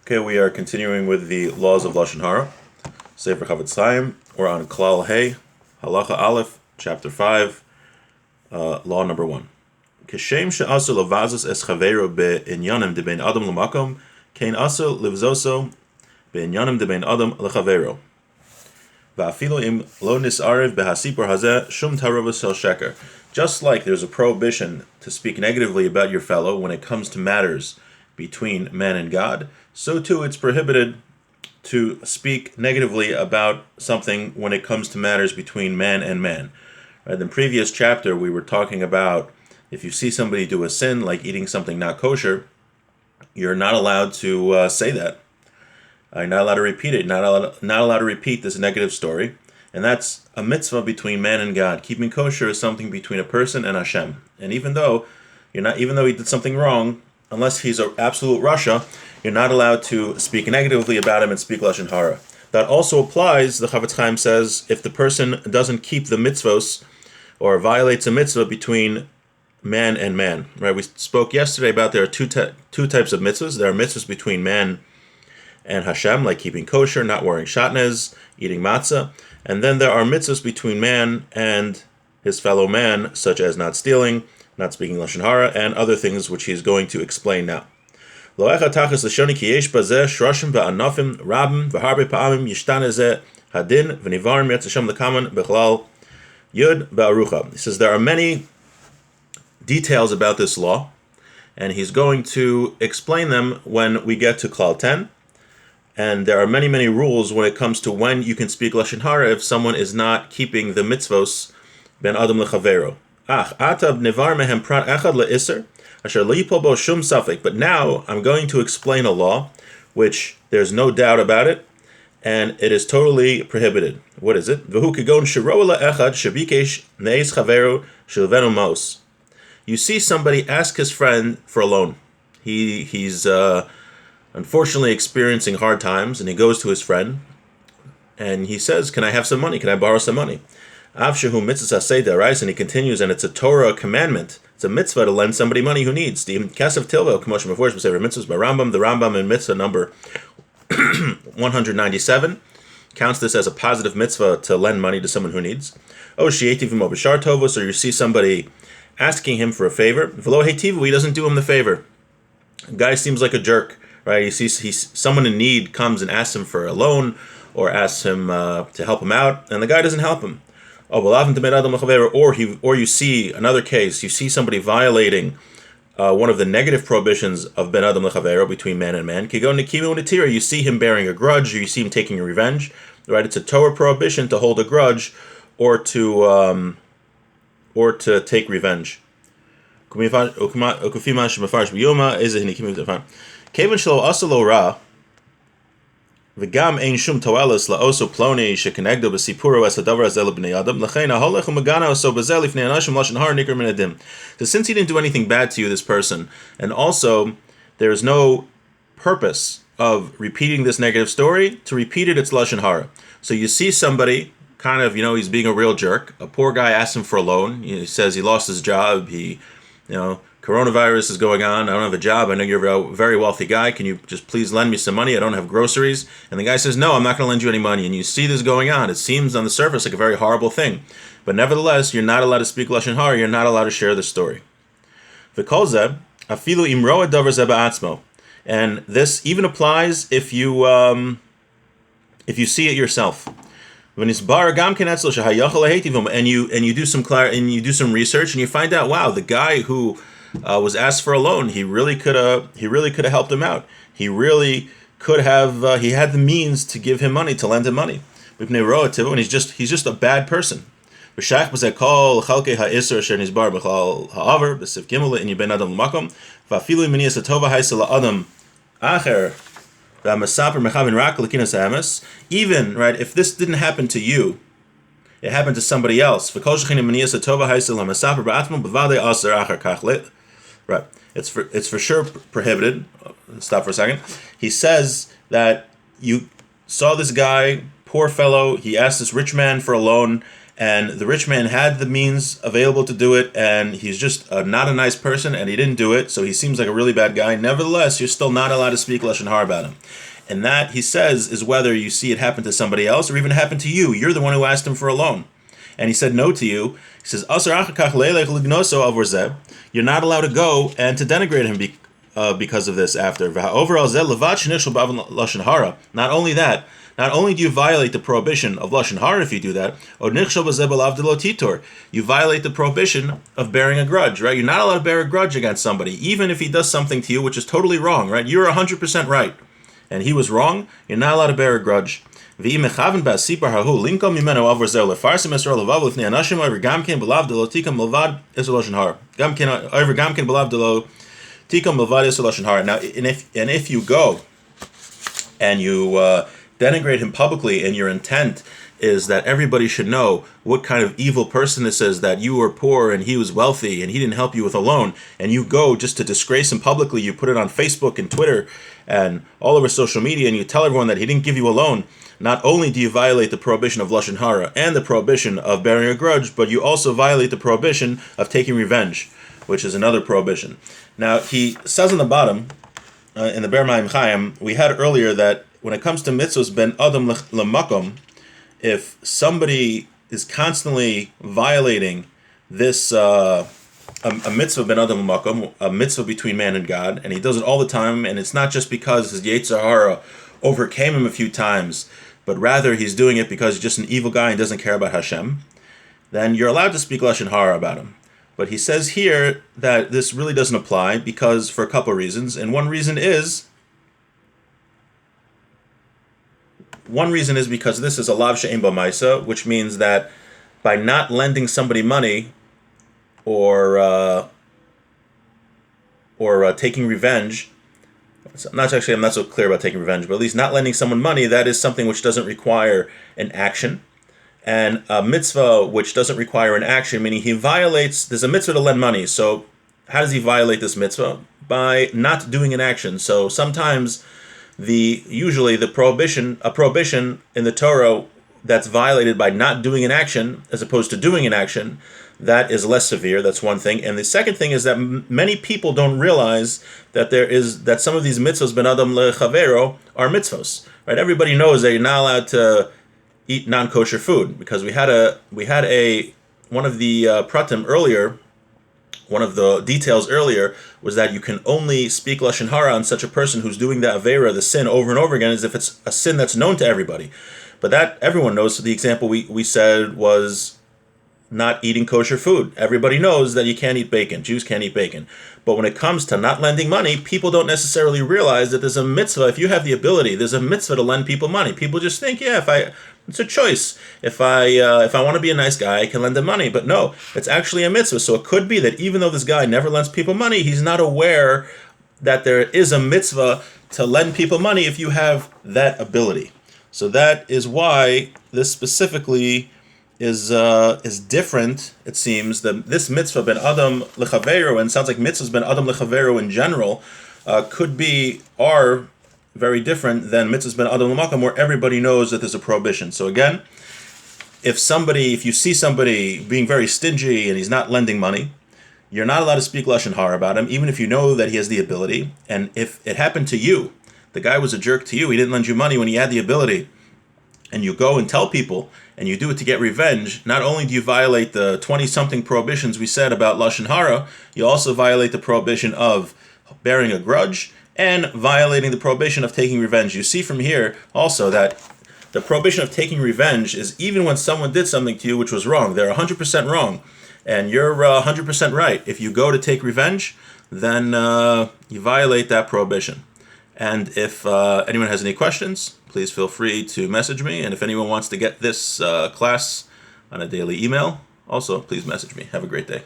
Okay, we are continuing with the laws of Lashon Harah. Sefer Chavetz Chaim. We're on Klal Hey, Halacha Aleph, Chapter 5, Law number 1. Kishem she'asu lavazos es chaveiro be'inyanim debein adam l'makom, kein asu livzoso be'inyanim debein adam l'chaveiro. Va'afilo im lo nis'arev behasipur hazeh shum tarovos shel sheker. Just like there's a prohibition to speak negatively about your fellow when it comes to matters between man and God, so too it's prohibited to speak negatively about something when it comes to matters between man and man. Right? In the previous chapter, we were talking about if you see somebody do a sin, like eating something not kosher, you're not allowed to say that. You're not allowed to repeat it. Not allowed to repeat this negative story. And that's a mitzvah between man and God. Keeping kosher is something between a person and Hashem. And even though he did something wrong, unless he's an absolute Rasha, you're not allowed to speak negatively about him and speak Lashon Harah. That also applies, the Chavetz Chaim says, if the person doesn't keep the mitzvos or violates a mitzvah between man and man. Right? We spoke yesterday about there are two types of mitzvahs. There are mitzvahs between man and Hashem, like keeping kosher, not wearing shatnez, eating matzah. And then there are mitzvahs between man and his fellow man, such as not stealing, not speaking Lashon Harah, and other things which he's going to explain now. Lo echad tachas lashoni ki yesh bazeh shrashim va'anafim rabim v'harbe pa'amim yishtane zeh hadin v'nivarim yetz Hashem l'kaman b'chlal yud ba'arucha. He says there are many details about this law, and he's going to explain them when we get to Klal 10. And there are many, many rules when it comes to when you can speak Lashon Harah if someone is not keeping the mitzvos ben adam lechavero. Atab nevar mehem prat echad le'iser asher lo yipol bo shum safek. But now I'm going to explain a law which there's no doubt about it, and it is totally prohibited. What is it? V'hu kegon shiroa le'echad shebikesh neis chavero shilvenu mos. You see somebody ask his friend for a loan. He's unfortunately experiencing hard times, and he goes to his friend and he says, can I have some money? Can I borrow some money? Avshehu mitzvah seder, right? And he continues, and it's a Torah commandment. It's a mitzvah to lend somebody money who needs. The Kasav Tilvel, Kamosh Meforsh, B'Sefer Mitzvahs, by Rambam, the Rambam in mitzvah number 197 counts this as a positive mitzvah to lend money to someone who needs. Oh, She'etiv Imo B'Shar Tovos, or you see somebody asking him for a favor. V'lo Heitivu, he doesn't do him the favor. The guy seems like a jerk. Right, he's someone in need comes and asks him for a loan or asks him to help him out, and the guy doesn't help him. Or you see another case. You see somebody violating one of the negative prohibitions of ben adam lechavero between man and man. You see him bearing a grudge, or you see him taking revenge. Right, it's a Torah prohibition to hold a grudge or to take revenge. Kevin shlo asalo ra, v'gam ein shum toelas laoso ploni shekenegdo b'sipuro es hadavar azel b'nei adam l'chein aholech u'magana oso b'zel lifnei anashim lashon har nikar min adim. So since he didn't do anything bad to you, this person, and also there is no purpose of repeating this negative story, to repeat it, it's Lashon Harah. So you see somebody, kind of, he's being a real jerk. A poor guy asks him for a loan. He says he lost his job. Coronavirus is going on. I don't have a job. I know you're a very wealthy guy. Can you just please lend me some money? I don't have groceries. And the guy says, no, I'm not going to lend you any money. And you see this going on. It seems on the surface like a very horrible thing. But nevertheless, you're not allowed to speak Lashon Harah. You're not allowed to share the story. V'kol zeh, afilu imro davar zeh ba'atzmo. And this even applies if you see it yourself. And you do some research and you find out, wow, the guy who was asked for a loan, he really could have helped him out. He really could have. He had the means to give him money, to lend him money. And he's just a bad person. Even, right, if this didn't happen to you, it happened to somebody else. Right, it's for sure prohibited. Stop for a second. He says that you saw this guy, poor fellow, he asked this rich man for a loan, and the rich man had the means available to do it, and he's just not a nice person, and he didn't do it, so he seems like a really bad guy. Nevertheless, you're still not allowed to speak Lashon Hara about him. And that, he says, is whether you see it happen to somebody else or even happen to you. You're the one who asked him for a loan, and he said no to you. He says, you're not allowed to go and to denigrate him because of this after. Not only that, not only do you violate the prohibition of Lashon Hara if you do that, you violate the prohibition of bearing a grudge, right? You're not allowed to bear a grudge against somebody, even if he does something to you which is totally wrong, right? You're 100% right, and he was wrong. You're not allowed to bear a grudge. Now, and if you go and you denigrate him publicly, and your intent is that everybody should know what kind of evil person this is, that you were poor and he was wealthy and he didn't help you with a loan, and you go just to disgrace him publicly, you put it on Facebook and Twitter and all over social media, and you tell everyone that he didn't give you a loan, not only do you violate the prohibition of Lashon Hara and the prohibition of bearing a grudge, but you also violate the prohibition of taking revenge, which is another prohibition. Now, he says on the bottom, in the Ber Mayim Chaim, we had earlier that when it comes to mitzvahs ben adam lemakom, if somebody is constantly violating this a mitzvah ben adam lemakom, a mitzvah between man and God, and he does it all the time, and it's not just because his Yetzer Hara overcame him a few times, but rather he's doing it because he's just an evil guy and doesn't care about Hashem, then you're allowed to speak Lashon Hara about him. But he says here that this really doesn't apply because for a couple of reasons, and one reason is because this is a lav she'ein ba ma'isa, which means that by not lending somebody money or taking revenge, I'm not so clear about taking revenge, but at least not lending someone money, that is something which doesn't require an action. And a mitzvah which doesn't require an action, meaning there's a mitzvah to lend money. So how does he violate this mitzvah? By not doing an action. So sometimes usually a prohibition in the Torah that's violated by not doing an action as opposed to doing an action, that is less severe. That's one thing. And the second thing is that many people don't realize that some of these mitzvahs ben adam lechavero are mitzvahs, right? Everybody knows that you're not allowed to eat non-kosher food, because we had one of the pratim earlier. One of the details earlier was that you can only speak Lashon Hara on such a person who's doing the Aveira, the sin, over and over again, as if it's a sin that's known to everybody. But that everyone knows. So the example we said was not eating kosher food. Everybody knows that you can't eat bacon. Jews can't eat bacon. But when it comes to not lending money, people don't necessarily realize that there's a mitzvah. If you have the ability, there's a mitzvah to lend people money. People just think, it's a choice. If I want to be a nice guy, I can lend him money. But no, it's actually a mitzvah. So it could be that even though this guy never lends people money, he's not aware that there is a mitzvah to lend people money if you have that ability. So that is why this specifically is different. It seems that this mitzvah ben adam lechaveru, and it sounds like mitzvahs ben adam lechaveru in general are very different than mitzvahs ben adam l'makam, where everybody knows that there's a prohibition. So again, if you see somebody being very stingy and he's not lending money, you're not allowed to speak Lashon Hara about him, even if you know that he has the ability. And if it happened to you, the guy was a jerk to you, he didn't lend you money when he had the ability, and you go and tell people, and you do it to get revenge, not only do you violate the 20-something prohibitions we said about Lashon Hara, you also violate the prohibition of bearing a grudge and violating the prohibition of taking revenge. You see from here also that the prohibition of taking revenge is even when someone did something to you which was wrong. They're 100% wrong, and you're 100% right. If you go to take revenge, then you violate that prohibition. And if anyone has any questions, please feel free to message me. And if anyone wants to get this class on a daily email, also please message me. Have a great day.